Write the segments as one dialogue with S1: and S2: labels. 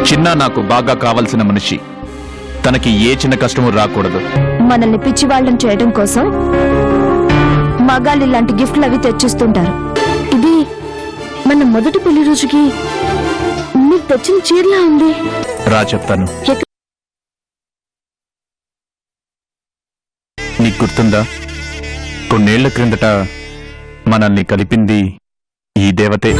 S1: చిన్న నాకు బాగా కావలసిన మనిషి. తనకి ఏ చిన్న కష్టము రాకూడదు.
S2: మనల్ని పిచ్చివాళ్ళం చేయడం కోసం మగాళ్ళు ఇలాంటి గిఫ్ట్లు అవి తెచ్చిస్తుంటారు. ఇది మన మొదటి పెళ్లి రోజుకి మీకు తెచ్చిన చీరలా ఉంది.
S1: రా చెప్తాను. నీకు గుర్తుందా, కొన్నేళ్ల క్రిందట మనల్ని కలిపింది ఈ దేవతే.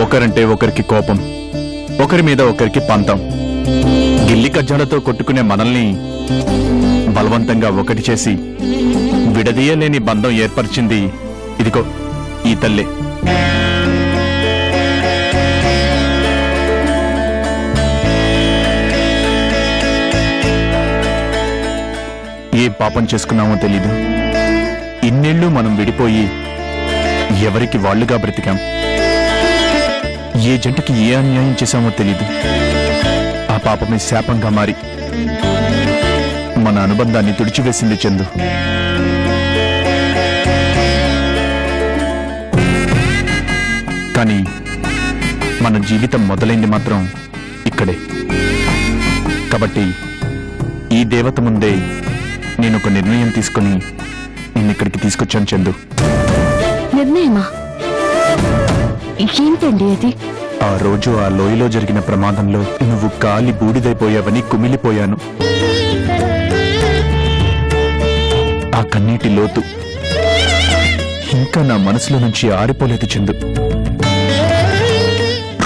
S1: ఒకరంటే ఒకరికి కోపం, ఒకరి మీద ఒకరికి పంతం. గిల్లి కజ్జాలతో కొట్టుకునే మనల్ని బలవంతంగా ఒకటి చేసి విడదీయలేని బంధం ఏర్పరిచింది ఇదిగో ఈ తల్లే. ఏ పాపం చేసుకున్నామో తెలీదు. ఇన్నేళ్లు మనం విడిపోయి ఎవరికి వాళ్లుగా బ్రతికాం. ఏ జంటకి ఏ అన్యాయం చేశామో తెలీదు. ఆ పాపమే శాపంగా మారి మన అనుబంధాన్ని తుడిచివేసింది చందు. కానీ మన జీవితం మొదలైంది మాత్రం ఇక్కడే. కాబట్టి ఈ దేవత ముందే నేను ఒక నిర్ణయం తీసుకుని నిన్నిక్కడికి తీసుకొచ్చాను చందు.
S2: నిర్ణయమా? ఏంటండి అది?
S1: ఆ రోజు ఆ లోయలో జరిగిన ప్రమాదంలో నువ్వు కాలి బూడిదైపోయావని కుమిలిపోయాను. ఆ కన్నీటి లోతు ఇంకా నా మనసులో నుంచి ఆరిపోలేదు చందు.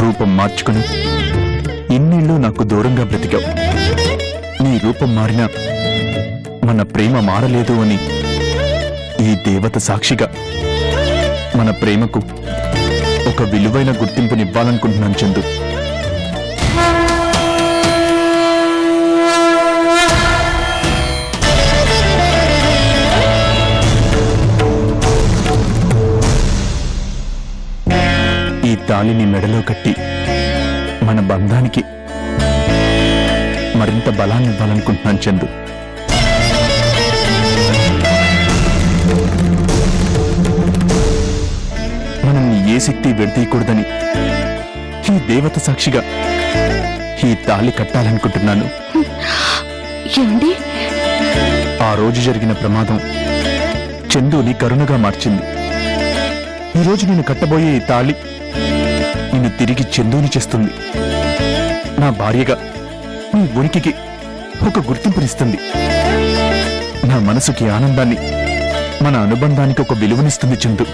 S1: రూపం మార్చుకుని ఇన్నేళ్ళు నాకు దూరంగా బ్రతికావు. నీ రూపం మారినా మన ప్రేమ మారలేదు అని ఈ దేవత సాక్షిగా మన ప్రేమకు ఒక విలువైన గుర్తింపునివ్వాలనుకుంటున్నాను చందు. ఈ తాళిని మెడలో కట్టి మన బంధానికి మరింత బలాన్ని ఇవ్వాలనుకుంటున్నాను చందు. మనం ఏ శక్తి విడదీయకూడదని ఈ దేవత సాక్షిగా ఈ తాళి కట్టాలనుకుంటున్నాను.
S2: ఏమండి?
S1: ఆ రోజు జరిగిన ప్రమాదం చందుని కరుణగా మార్చింది. ఈరోజు నేను కట్టబోయే ఈ తాళి నిన్ను తిరిగి చందుని చేస్తుంది. నా భార్యగా నీ ఉనికికి ఒక గుర్తింపునిస్తుంది. నా మనసుకి ఆనందాన్ని, మన అనుబంధానికి ఒక విలువనిస్తుంది చందు.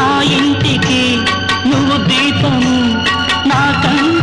S3: ఆ ఇంటికి నువ్వు దీపము, నా కన్ను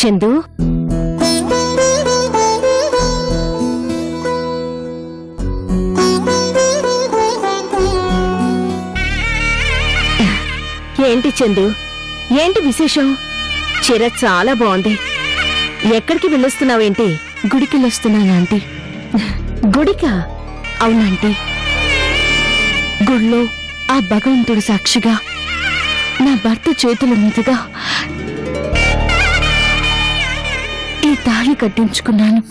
S2: చందు, ఏంటి చందు, ఏంటి విశేషం? చీర చాలా బాగుంది. ఎక్కడికి వెళ్ళొస్తున్నావేంటి? గుడికి వెళ్ళొస్తున్నాను ఆంటీ. గుడికా? అవునంటీ. గుడిలో ఆ భగవంతుడు సాక్షిగా నా భర్త చేతుల మీదుగా ఈ తాళి కట్టించుకున్నాను.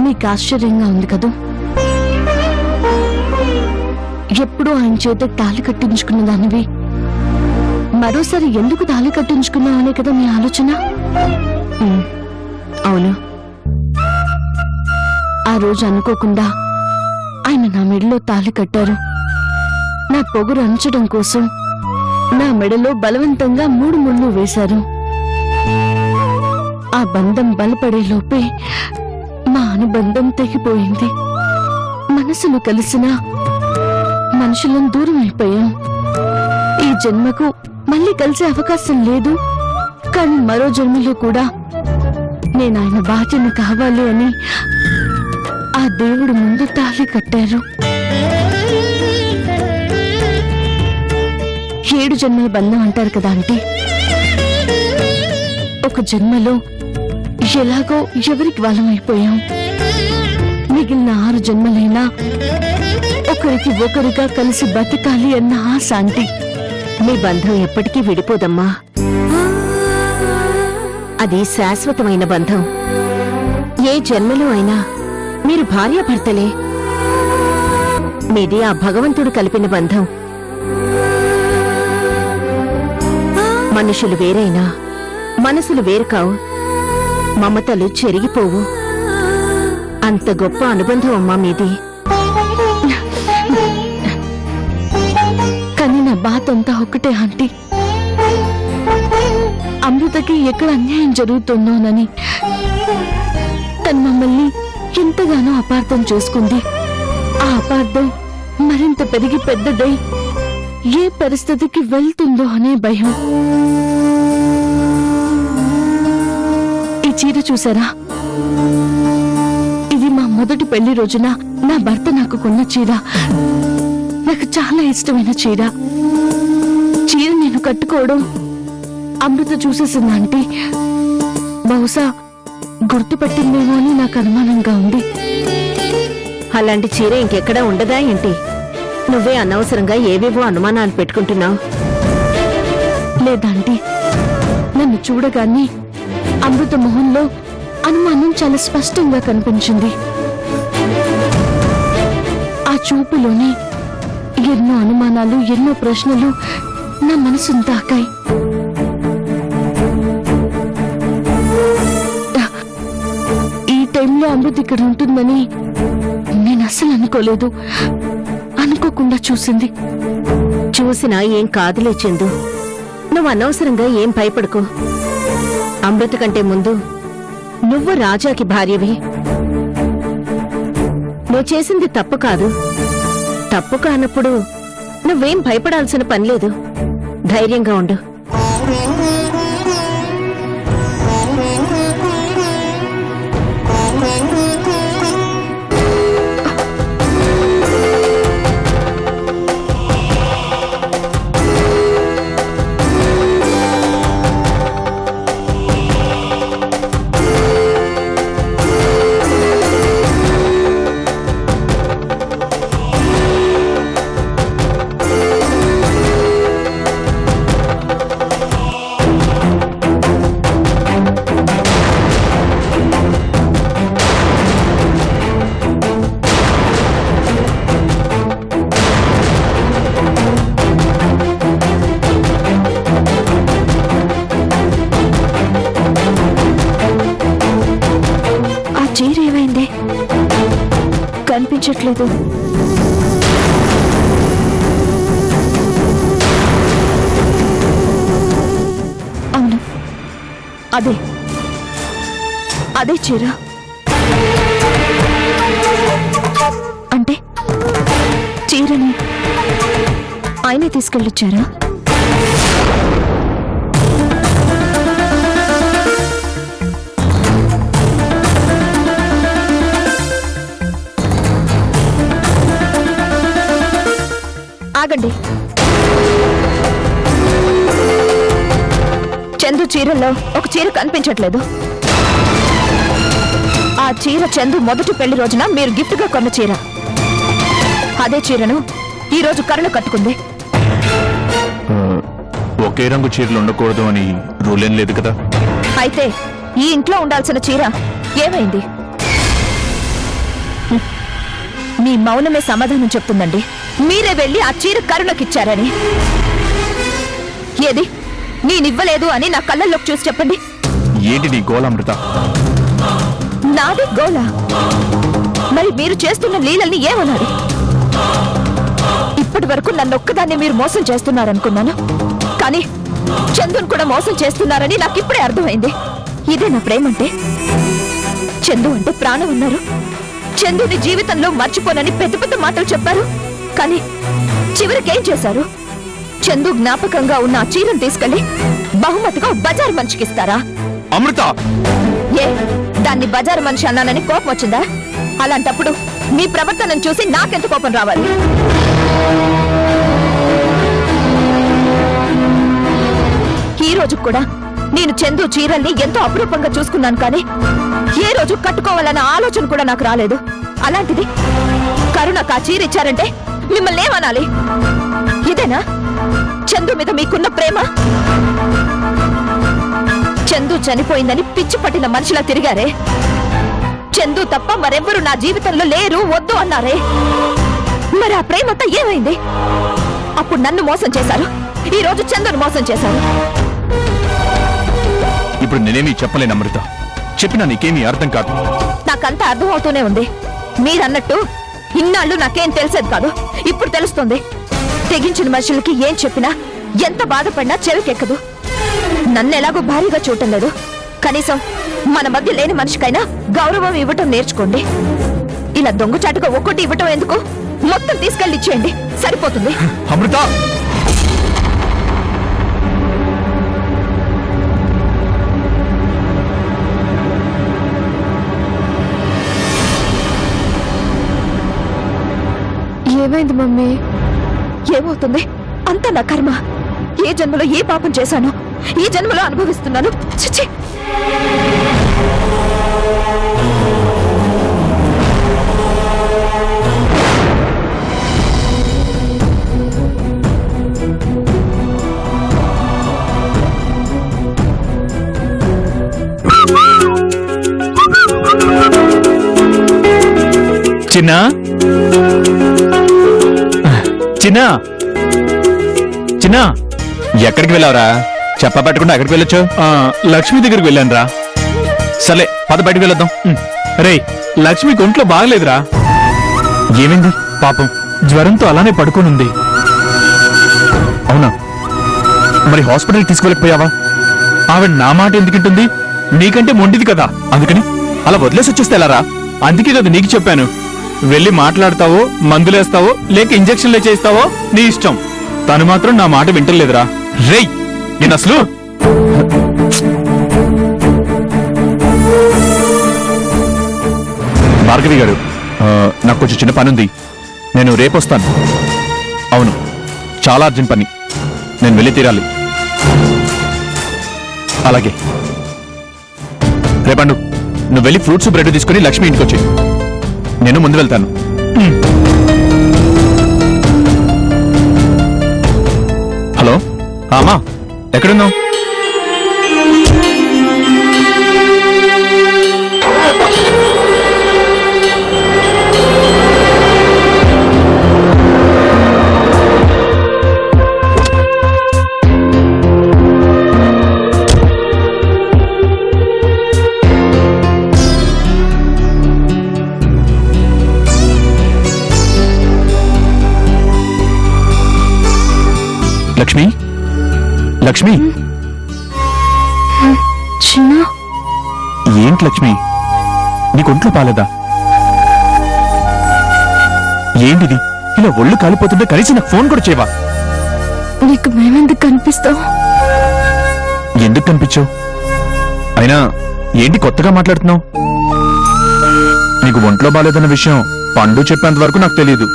S2: నీకు ఆశ్చర్యంగా ఉంది కదూ? ఎప్పుడూ ఆయన చేత తాళి కట్టించుకున్న దానివి మరోసారి ఎందుకు తాళి కట్టించుకున్నావనే కదా మీ ఆలోచన? అవును. ఆ రోజు అనుకోకుండా ఆయన నా మెడలో తాళి కట్టారు. నా పొగరు అంచడం కోసం నా మెడలో బలవంతంగా 3 ముళ్ళు వేశారు. ఆ బంధం బలపడే లోపే మా అనుబంధం తెగిపోయింది. మనసులు కలిసినా మనుషులను దూరం అయిపోయాం. ఈ జన్మకు మళ్ళీ కలిసే అవకాశం లేదు. కానీ మరో జన్మలో కూడా నేను ఆయన భార్యను కావాలి అని ఆ దేవుడు ముందు తాళి కట్టారు. 7 జన్మల బంధం అంటారు కదా ఆంటీ. ఒక జన్మలో ఎలాగో ఎవరికి వాళ్ళమైపోయాం. మిగిలిన 6 జన్మలైనా ఒకరికి ఒకరిగా కలిసి బతకాలి అన్న ఆశ ఆంటీ. మీ బంధం ఎప్పటికీ విడిపోదమ్మా. అది శాశ్వతమైన బంధం. ఏ జన్మలో అయినా మీరు భార్యాభర్తలే. మీది ఆ భగవంతుడు కలిపిన బంధం. మనుషులు వేరైనా మనసులు వేరు కావు. మమతలు చెరిగిపోవు. అంత గొప్ప అనుబంధం అమ్మా మీది. కానీ నా బాధ అంతా ఒక్కటే ఆంటీ. అమృతకి ఎక్కడ అన్యాయం జరుగుతుందోనని తను మమ్మల్ని ఎంతగానో అపార్థం చేసుకుంది. ఆ అపార్థం మరింత పెరిగి పెద్దదై ఏ పరిస్థితికి వెళ్తుందో అనే భయం. ఈ చీర చూసారా? ఇది మా మొదటి పెళ్లి రోజున నా భర్త నాకు కొన్న చీర. నాకు చాలా ఇష్టమైన చీర. చీర నేను కట్టుకోవడం అమృత చూసేసింది ఆంటీ. బహుశా గుర్తుపట్టిందేమో అని నాకు అనుమానంగా ఉంది. అలాంటి చీర ఇంకెక్కడా ఉండదా ఏంటి? నువ్వే అనవసరంగా ఏవేవో అనుమానాలు పెట్టుకుంటున్నావు. లేదాంటీ, నన్ను చూడగానే అమృత మొహంలో అనుమానం చాలా స్పష్టంగా కనిపించింది. ఆ చూపులోనే ఎన్నో అనుమానాలు, ఎన్నో ప్రశ్నలు నా మనసును తాకాయి. ఈ టైంలో అమృత ఇక్కడ ఉంటుందని నేను అసలు అనుకోలేదు. అనుకోకుండా చూసింది. చూసినా ఏం కాదులే చందు. నువ్వు అనవసరంగా ఏం భయపడుకో. అమృత కంటే ముందు నువ్వు రాజాకి భార్యవి. నువ్వు చేసింది తప్పు కాదు. తప్పు కానప్పుడు నువ్వేం భయపడాల్సిన పనిలేదు. ధైర్యంగా ఉండు. కనిపించట్లేదు. అదే అదే చీర. అంటే చీరని ఆయనే తీసుకెళ్ళొచ్చారా? ఆగండి. చందు చీరల్లో ఒక చీర కనిపించట్లేదు. ఆ చీర చందు మొదటి పెళ్లి రోజున మీరు గిఫ్ట్ గా కొన్న చీర. అదే చీరను ఈ రోజు కరుణ కట్టుకుంది.
S1: ఒకే రంగు చీరలు ఉండకూడదు అని రూల్ ఏం లేదు కదా.
S2: అయితే ఈ ఇంట్లో ఉండాల్సిన చీర ఏమైంది? మీ మౌనమే సమాధానం చెప్తుందండి. మీరే వెళ్ళి ఆ చీర కరుణకిచ్చారని. ఏది నేనివ్వలేదు అని నా కళ్ళల్లోకి చూసి చెప్పండి.
S1: ఏంటి నీ గోల అమృత?
S2: నాది గోల. మరి మీరు చేస్తున్న లీలల్ని ఏమనాలి? ఇప్పటి వరకు నన్ను ఒక్కదాన్ని మీరు మోసం చేస్తున్నారనుకున్నాను. కానీ చందును కూడా మోసం చేస్తున్నారని నాకు ఇప్పుడే అర్థమైంది. ఇదే నా ప్రేమంటే. చందు అంటే ప్రాణం ఉన్నారు. చందుని జీవితంలో మర్చిపోనని పెద్ద పెద్ద మాటలు చెప్పారు. కానీ చివరికేం చేశారు? చందు జ్ఞాపకంగా ఉన్న ఆ చీరను తీసుకెళ్లి బహుమతిగా బజారు మనిషికిస్తారా?
S1: అమృత,
S2: ఏ దాన్ని బజారు మనిషి అన్నానని కోపం వచ్చిందా? అలాంటప్పుడు మీ ప్రవర్తనను చూసి నాకెంత కోపం రావాలి? ఈ రోజు కూడా నేను చందు చీరల్ని ఎంతో అపురూపంగా చూసుకున్నాను. కానీ ఏ రోజు కట్టుకోవాలన్న ఆలోచన కూడా నాకు రాలేదు. అలాంటిది కరుణకు ఆ చీర ఇచ్చారంటే మిమ్మల్ని ఏమనాలి? ఇదేనా చందు మీద మీకున్న ప్రేమ? చందు చనిపోయిందని పిచ్చి పట్టిన మనిషిలా తిరిగారే. చందు తప్ప మరెవ్వరూ నా జీవితంలో లేరు, వద్దు అన్నారే. మరి ఆ ప్రేమంతా ఏమైంది? అప్పుడు నన్ను మోసం చేశారు, ఈ రోజు చందును మోసం చేశారు.
S1: ఇప్పుడు నేనేమీ చెప్పలేను అమృత. చెప్పినా నీకేమీ అర్థం కాదు.
S2: నాకంతా అర్థం అవుతూనే ఉంది. మీరన్నట్టు ఇన్నాళ్ళు నాకేం తెలిసేది కాదు, ఇప్పుడు తెలుస్తుంది. తెగించిన మనుషులకి ఏం చెప్పినా, ఎంత బాధపడినా చెవికెక్కదు. నన్ను ఎలాగో భారీగా చూడటం లేదు. కనీసం మన మధ్య లేని మనిషికైనా గౌరవం ఇవ్వటం నేర్చుకోండి. ఇలా దొంగచాటుగా ఒక్కటి ఇవ్వటం ఎందుకు? మొత్తం తీసుకెళ్ళి ఇచ్చేయండి, సరిపోతుంది.
S1: అమృత,
S2: ఏమైంది మమ్మీ? ఏమవుతుంది? అంతా నా కర్మ. ఏ జన్మలో ఏ పాపం చేశాను, ఈ జన్మలో అనుభవిస్తున్నాను. చిచ్చి!
S1: చిన్నా చిన్నా చిన్నా, ఎక్కడికి వెళ్ళావురా? చెప్పబట్టకుండా ఎక్కడికి వెళ్ళొచ్చు? లక్ష్మి దగ్గరికి వెళ్ళాను రా. సర్లే పద, బయటకు వెళ్ళొద్దాం. రే, లక్ష్మికి ఒంట్లో బాగలేదురా. ఏమైంది? పాపం జ్వరంతో అలానే పడుకోనుంది. అవునా? మరి హాస్పిటల్కి తీసుకెళ్ళకపోయావా? ఆవిడ నా మాట ఎందుకుంటుంది? నీకంటే మొండిది కదా, అందుకని అలా వదిలేసి వచ్చేస్తే ఎలారా? అందుకే కదా నీకు చెప్పాను, వెళ్ళి మాట్లాడతావో, మందులేస్తావో, లేక ఇంజక్షన్లే చేస్తావో నీ ఇష్టం. తను మాత్రం నా మాట వింటలేదురా. రేయ్, నేను అసలు భార్గవి గారు, నాకు కొంచెం చిన్న పని ఉంది, నేను రేపు వస్తాను. అవును, చాలా అర్జెంట్ పని, నేను వెళ్ళి తీరాలి. అలాగే రేపండు నువ్వు వెళ్ళి ఫ్రూట్స్ బ్రెడ్ తీసుకుని లక్ష్మి ఇంటికి వచ్చి, నేను ముందు వెళ్తాను. హలో అమ్మా, ఎక్కడున్నావు? లక్ష్మి, లక్ష్మి,
S2: చిన్న,
S1: ఏంటి లక్ష్మి, నీకు ఒంట్లో బాలేదా? ఏంటిది, ఇలా ఒళ్ళు కాలిపోతుంటే కనీసం నాకు ఫోన్ కూడా చేయవా?
S2: నీకు మేమెందుకు కనిపిస్తావు?
S1: ఎందుకు కనిపించావు? అయినా ఏంటి కొత్తగా మాట్లాడుతున్నావు? నీకు ఒంట్లో బాలేదన్న విషయం పండు చెప్పేంత వరకు నాకు తెలియదు.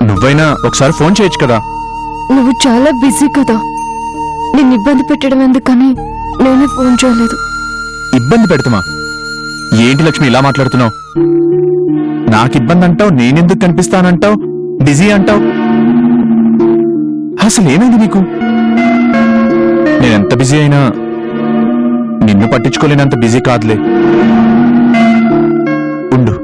S1: నువ్వైనా ఒకసారి ఫోన్ చేయొచ్చు కదా.
S2: నువ్వు చాలా బిజీ కదా, నిన్ను ఇబ్బంది పెట్టడం ఎందుకని నేనే ఫోన్ చేయలేదు.
S1: ఇబ్బంది పెడతామా? ఏంటి లక్ష్మి ఇలా మాట్లాడుతున్నావు? నాకు ఇబ్బంది అంటావు, నేనెందుకు కనిపిస్తానంటావు, బిజీ అంటావు. అసలు ఏమైంది నీకు? నేనెంత బిజీ అయినా నిన్ను పట్టించుకోలేనంత బిజీ కాదులే. ఉండు.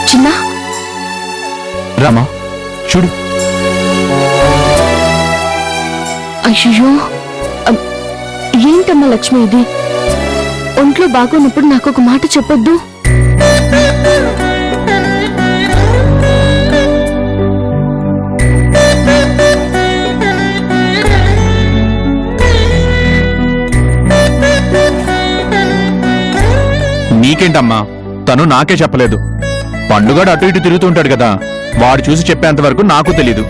S2: చిన్న,
S1: రామా చూడు.
S2: అయ్యో, ఏంటమ్మా లక్ష్మి ఇది? ఒంట్లో బాగోనప్పుడు నాకు ఒక మాట చెప్పొద్దు.
S1: నీకేంటమ్మా, తను నాకే చెప్పలేదు. పండుగడు అటు ఇటు తిరుగుతుంటాడు కదా, వాడు చూసి చెప్పేంత వరకు నాకు తెలీదు.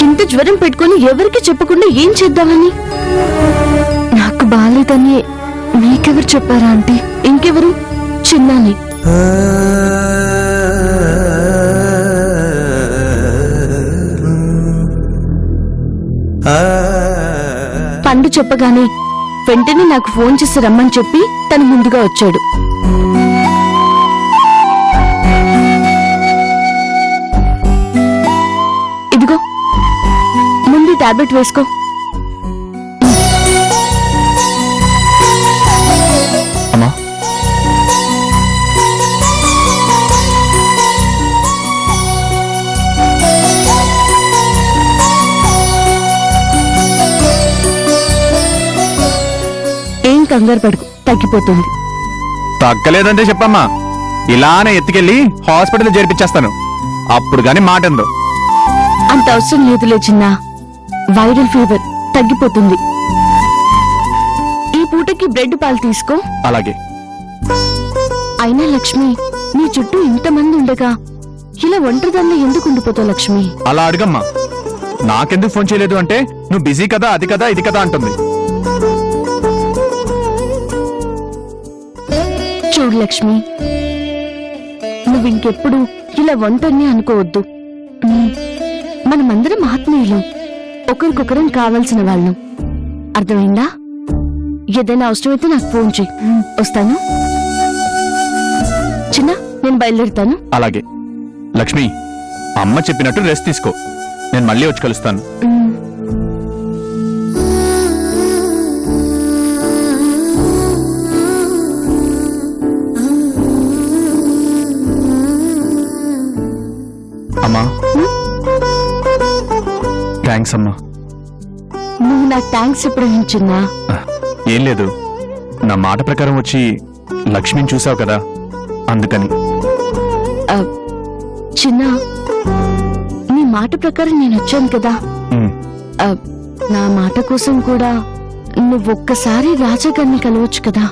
S2: ఇంత జ్వరం పెట్టుకుని ఎవరికి చెప్పకుండా ఏం చేద్దామని? నాకు బాలేదని మీకెవరు చెప్పారా అంటే? ఇంకెవరు? చిన్నాని. పండు చెప్పగానే వెంటనే నాకు ఫోన్ చేసి రమ్మని చెప్పి తను ముందుగా వచ్చాడు. ఇదిగో, ముందు టాబ్లెట్ వేసుకో.
S1: అమ్మా,
S2: ఏం కంగారు పడుకు, తగ్గిపోతుంది.
S1: తగ్గలేదంటే చెప్పమ్మా, ఇలానే ఎత్తుకెళ్ళి హాస్పిటల్ చేర్పించేస్తాను. అప్పుడు గాని మాట ఎందు.
S2: అంత అవసరం లేదులే చిన్న, వైరల్ ఫీవర్ తగ్గిపోతుంది. ఈ పూటకి బ్రెడ్ పాలు తీసుకో.
S1: అలాగే.
S2: అయినా లక్ష్మి, నీ చుట్టూ ఇంతమంది ఉండగా ఇలా ఒంటరిదాన్ని ఎందుకు ఉండిపోతావు లక్ష్మి?
S1: అలా అడుగమ్మా. నాకెందుకు ఫోన్ చేయలేదు అంటే నువ్వు బిజీ కదా, అది కదా, ఇది కదా అంటుంది.
S2: చూడు లక్ష్మి, నువ్వు ఇంకెప్పుడు ఇలా ఒంటరిని అనుకోవద్దు. మనమందరం ఆత్మీయులు, ఒకరికొకరం కావాల్సిన వాళ్ళం. అర్థమైందా? ఏదైనా అవసరమైతే నాకు ఫోన్ చేయి, వస్తాను. చిన్న, నేను బయలుదేరుతాను.
S1: అలాగే. లక్ష్మి, అమ్మ చెప్పినట్టు రెస్ట్ తీసుకో. నేను మళ్ళీ వచ్చి కలుస్తాను. అమ్మా, థ్యాంక్స్ అమ్మా.
S2: నువ్వు నాకు థ్యాంక్స్ ఎప్పుడు చిన్నా?
S1: ఏం లేదు, నా మాట ప్రకారం వచ్చి లక్ష్మిని చూసావు కదా, అందుకని.
S2: చిన్న, నీ మాట ప్రకారం నేను వచ్చాను కదా,
S1: ఉమ్,
S2: నా మాట కోసం కూడా నువ్వొక్కసారి రాజాగారిని కలవచ్చు కదా.